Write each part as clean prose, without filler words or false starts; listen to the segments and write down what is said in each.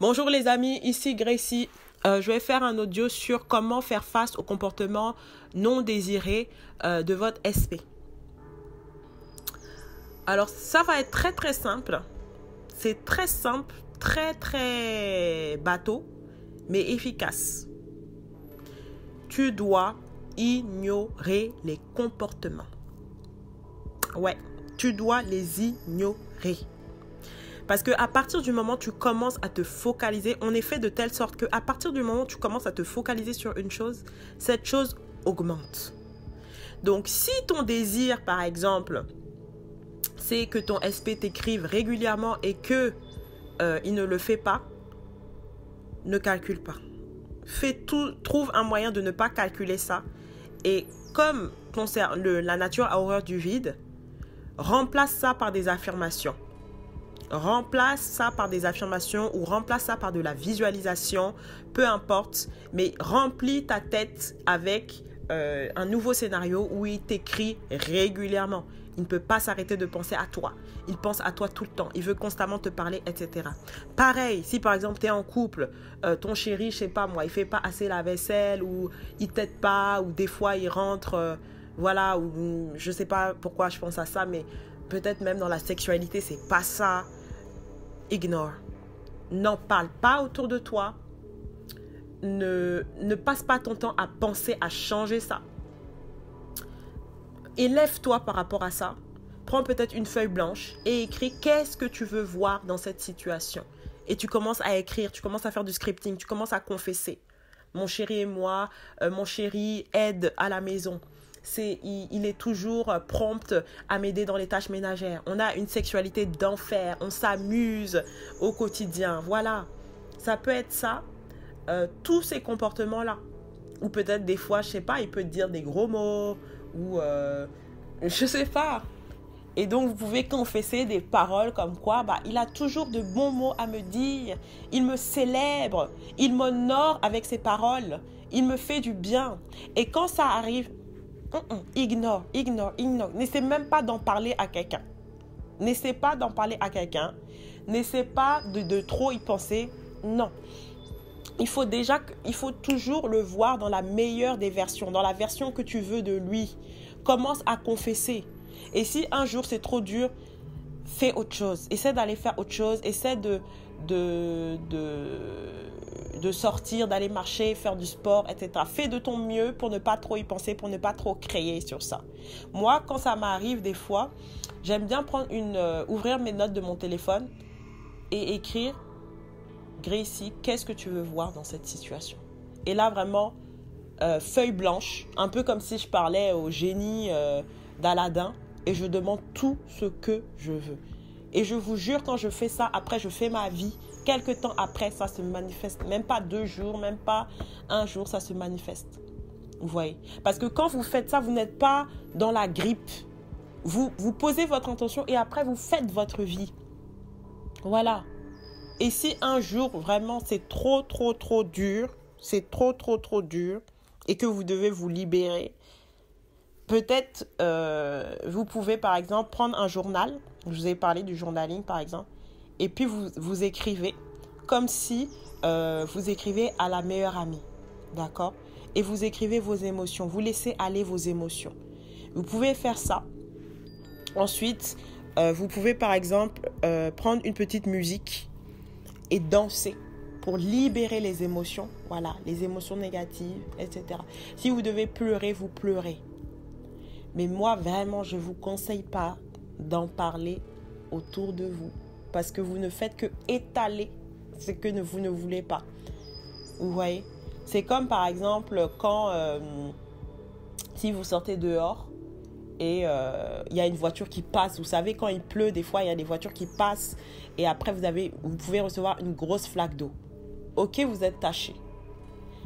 Bonjour les amis, ici Gracie. Je vais faire un audio sur comment faire face aux comportements non désirés de votre SP. Alors ça va être très simple. C'est très simple, très bateau, mais efficace. Tu dois ignorer les comportements. Ouais, tu dois les ignorer. Parce qu'à partir du moment où tu commences à te focaliser, on est fait de telle sorte qu'à partir du moment où tu commences à te focaliser sur une chose, cette chose augmente. Donc, si ton désir, par exemple, c'est que ton SP t'écrive régulièrement et que il ne le fait pas, ne calcule pas. Trouve un moyen de ne pas calculer ça. Et comme la nature a horreur du vide, remplace ça par des affirmations. Remplace ça par des affirmations ou remplace ça par de la visualisation, peu importe, mais remplis ta tête avec un nouveau scénario où il t'écrit régulièrement. Il ne peut pas s'arrêter de penser à toi. Il pense à toi tout le temps. Il veut constamment te parler, etc. Pareil, si par exemple tu es en couple, ton chéri, je sais pas moi, il fait pas assez la vaisselle ou il t'aide pas ou des fois il rentre, voilà, ou je sais pas pourquoi je pense à ça, mais peut-être même dans la sexualité, c'est pas ça. Ignore. N'en parle pas autour de toi. Ne passe pas ton temps à penser à changer ça. Élève-toi par rapport à ça. Prends peut-être une feuille blanche et écris qu'est-ce que tu veux voir dans cette situation. Et tu commences à écrire, tu commences à faire du scripting, tu commences à confesser. Mon chéri et moi, mon chéri aide à la maison. Il est toujours prompt à m'aider dans les tâches ménagères. On a une sexualité d'enfer. On s'amuse au quotidien. Voilà. Ça peut être ça. Tous ces comportements-là. Ou peut-être des fois, je sais pas, il peut te dire des gros mots. Ou je sais pas. Et donc, vous pouvez confesser des paroles comme quoi, il a toujours de bons mots à me dire. Il me célèbre. Il m'honore avec ses paroles. Il me fait du bien. Et quand ça arrive, ignore. N'essaie même pas d'en parler à quelqu'un. N'essaie pas de trop y penser. Non. Il faut toujours le voir dans la meilleure des versions, dans la version que tu veux de lui. Commence à confesser. Et si un jour c'est trop dur, fais autre chose. Essaie d'aller faire autre chose. Essaie de sortir, d'aller marcher, faire du sport, etc. Fais de ton mieux pour ne pas trop y penser, pour ne pas trop créer sur ça. Moi, quand ça m'arrive des fois, j'aime bien ouvrir mes notes de mon téléphone et écrire « Gracie, qu'est-ce que tu veux voir dans cette situation ?» Et là, vraiment, feuille blanche, un peu comme si je parlais au génie d'Aladin et je demande tout ce que je veux. Et je vous jure, quand je fais ça, après, je fais ma vie. Quelque temps après, ça se manifeste. Même pas 2 jours, même pas 1 jour, ça se manifeste. Vous voyez? Parce que quand vous faites ça, vous n'êtes pas dans la grippe. Vous posez votre intention et après, vous faites votre vie. Voilà. Et si un jour, vraiment, c'est trop dur, c'est trop dur et que vous devez vous libérer, peut-être, vous pouvez, par exemple, prendre un journal. Je vous ai parlé du journaling, par exemple. Et puis, vous écrivez comme si vous écrivez à la meilleure amie. D'accord? Et vous écrivez vos émotions. Vous laissez aller vos émotions. Vous pouvez faire ça. Ensuite, vous pouvez, par exemple, prendre une petite musique et danser pour libérer les émotions. Voilà, les émotions négatives, etc. Si vous devez pleurer, vous pleurez. Mais moi, vraiment, je ne vous conseille pas d'en parler autour de vous. Parce que vous ne faites que étaler ce que vous ne voulez pas. Vous voyez? C'est comme, par exemple, quand si vous sortez dehors et il y a une voiture qui passe. Vous savez, quand il pleut, des fois, il y a des voitures qui passent. Et après, vous pouvez recevoir une grosse flaque d'eau. Ok, vous êtes taché.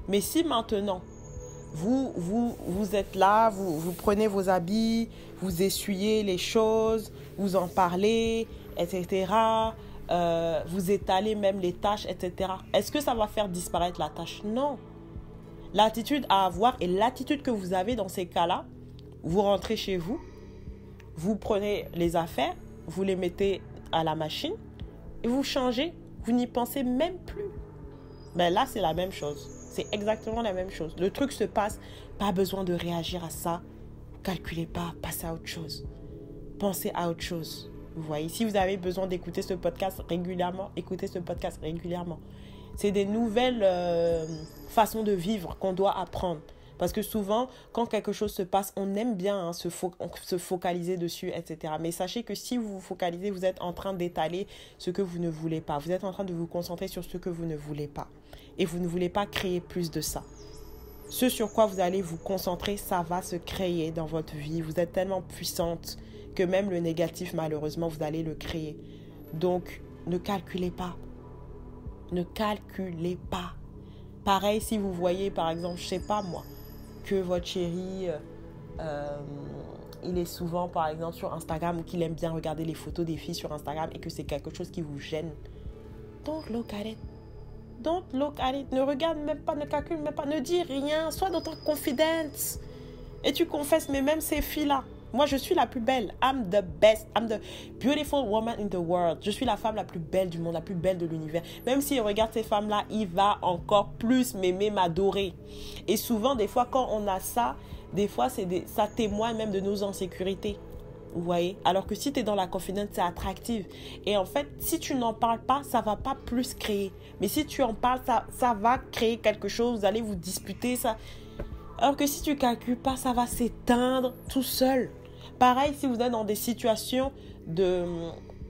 Mais si maintenant, vous êtes là, vous prenez vos habits, vous essuyez les choses, vous en parlez, etc. Vous étalez même les tâches, etc. Est-ce que ça va faire disparaître la tâche? Non. L'attitude à avoir et l'attitude que vous avez dans ces cas-là, vous rentrez chez vous, vous prenez les affaires, vous les mettez à la machine et vous changez. Vous n'y pensez même plus. Ben là, c'est la même chose. C'est exactement la même chose. Le truc se passe, pas besoin de réagir à ça. Calculez pas, passez à autre chose. Pensez à autre chose. Vous voyez, si vous avez besoin d'écouter ce podcast régulièrement, écoutez ce podcast régulièrement. C'est des nouvelles façons de vivre qu'on doit apprendre. Parce que souvent, quand quelque chose se passe, on aime bien se focaliser dessus, etc. Mais sachez que si vous vous focalisez, vous êtes en train d'étaler ce que vous ne voulez pas. Vous êtes en train de vous concentrer sur ce que vous ne voulez pas. Et vous ne voulez pas créer plus de ça. Ce sur quoi vous allez vous concentrer, ça va se créer dans votre vie. Vous êtes tellement puissante que même le négatif, malheureusement, vous allez le créer. Donc, ne calculez pas. Ne calculez pas. Pareil, si vous voyez, par exemple, je sais pas moi, que votre chéri, il est souvent, par exemple, sur Instagram ou qu'il aime bien regarder les photos des filles sur Instagram et que c'est quelque chose qui vous gêne. Don't look at it. Don't look at it. Ne regarde même pas, ne calcule même pas, ne dis rien. Sois dans ton confidence. Et tu confesses, mais même ces filles-là, moi, je suis la plus belle. I'm the best. I'm the beautiful woman in the world. Je suis la femme la plus belle du monde, la plus belle de l'univers. Même s'il regarde ces femmes-là, il va encore plus m'aimer, m'adorer. Et souvent, des fois, quand on a ça, des fois, ça témoigne même de nos insécurités. Vous voyez? Alors que si tu es dans la confidence, c'est attractif. Et en fait, si tu n'en parles pas, ça ne va pas plus créer. Mais si tu en parles, ça va créer quelque chose. Vous allez vous disputer. Ça. Alors que si tu ne calcules pas, ça va s'éteindre tout seul. Pareil, si vous êtes dans des situations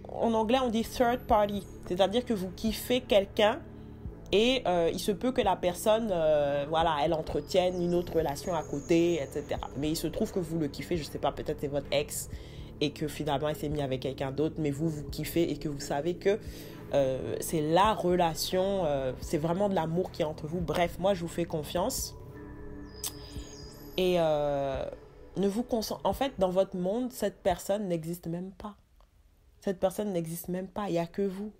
en anglais, on dit third party. C'est-à-dire que vous kiffez quelqu'un et il se peut que la personne, elle entretienne une autre relation à côté, etc. Mais il se trouve que vous le kiffez, je ne sais pas, peut-être c'est votre ex et que finalement, il s'est mis avec quelqu'un d'autre, mais vous kiffez et que vous savez que c'est la relation, c'est vraiment de l'amour qui est entre vous. Bref, moi, je vous fais confiance. Et en fait, dans votre monde, cette personne n'existe même pas. Cette personne n'existe même pas. Il n'y a que vous.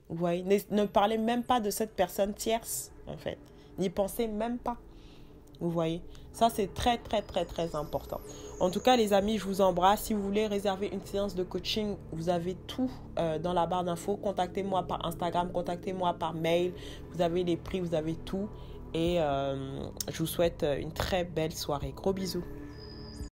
Vous voyez? Ne parlez même pas de cette personne tierce, en fait. N'y pensez même pas. Vous voyez? Ça, c'est très, très, très, très important. En tout cas, les amis, je vous embrasse. Si vous voulez réserver une séance de coaching, vous avez tout dans la barre d'infos. Contactez-moi par Instagram, contactez-moi par mail. Vous avez les prix, vous avez tout. Et je vous souhaite une très belle soirée. Gros bisous.